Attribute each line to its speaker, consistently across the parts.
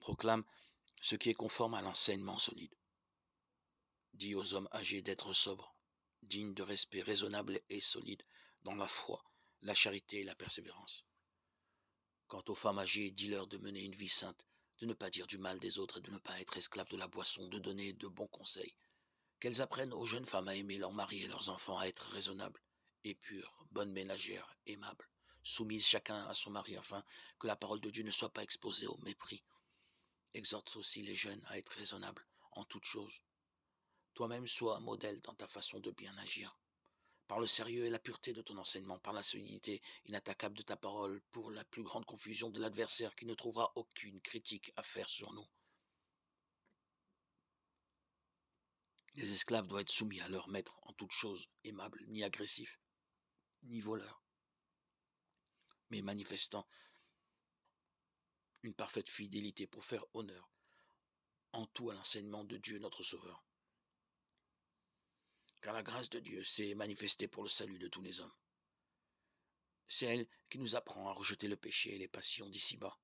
Speaker 1: Proclame ce qui est conforme à l'enseignement solide. Dis aux hommes âgés d'être sobres, dignes de respect, raisonnables et solides dans la foi, la charité et la persévérance. Quant aux femmes âgées, dis-leur de mener une vie sainte, de ne pas dire du mal des autres et de ne pas être esclaves de la boisson, de donner de bons conseils. Qu'elles apprennent aux jeunes femmes à aimer leurs maris et leurs enfants, à être raisonnables et pures, bonnes ménagères, aimables, soumises chacun à son mari afin que la parole de Dieu ne soit pas exposée au mépris. Exhorte aussi les jeunes à être raisonnables en toutes choses. Toi-même sois un modèle dans ta façon de bien agir. Par le sérieux et la pureté de ton enseignement, par la solidité inattaquable de ta parole, pour la plus grande confusion de l'adversaire qui ne trouvera aucune critique à faire sur nous. Les esclaves doivent être soumis à leur maître en toutes choses, aimables, ni agressifs, ni voleurs, mais manifestant une parfaite fidélité pour faire honneur en tout à l'enseignement de Dieu notre Sauveur. Car la grâce de Dieu s'est manifestée pour le salut de tous les hommes. C'est elle qui nous apprend à rejeter le péché et les passions d'ici-bas,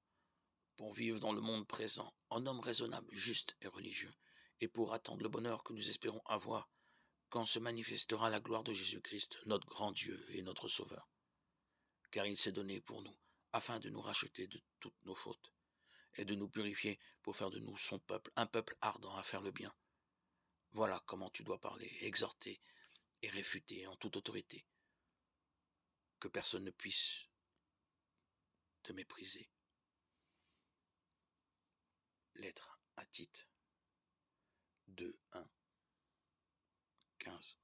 Speaker 1: pour vivre dans le monde présent en homme raisonnable, juste et religieux, et pour attendre le bonheur que nous espérons avoir quand se manifestera la gloire de Jésus-Christ, notre grand Dieu et notre Sauveur. Car il s'est donné pour nous, afin de nous racheter de toutes nos fautes, et de nous purifier pour faire de nous son peuple, un peuple ardent à faire le bien. Voilà comment tu dois parler, exhorter et réfuter en toute autorité, que personne ne puisse te mépriser. Lettre à Tite 2, 1, 15.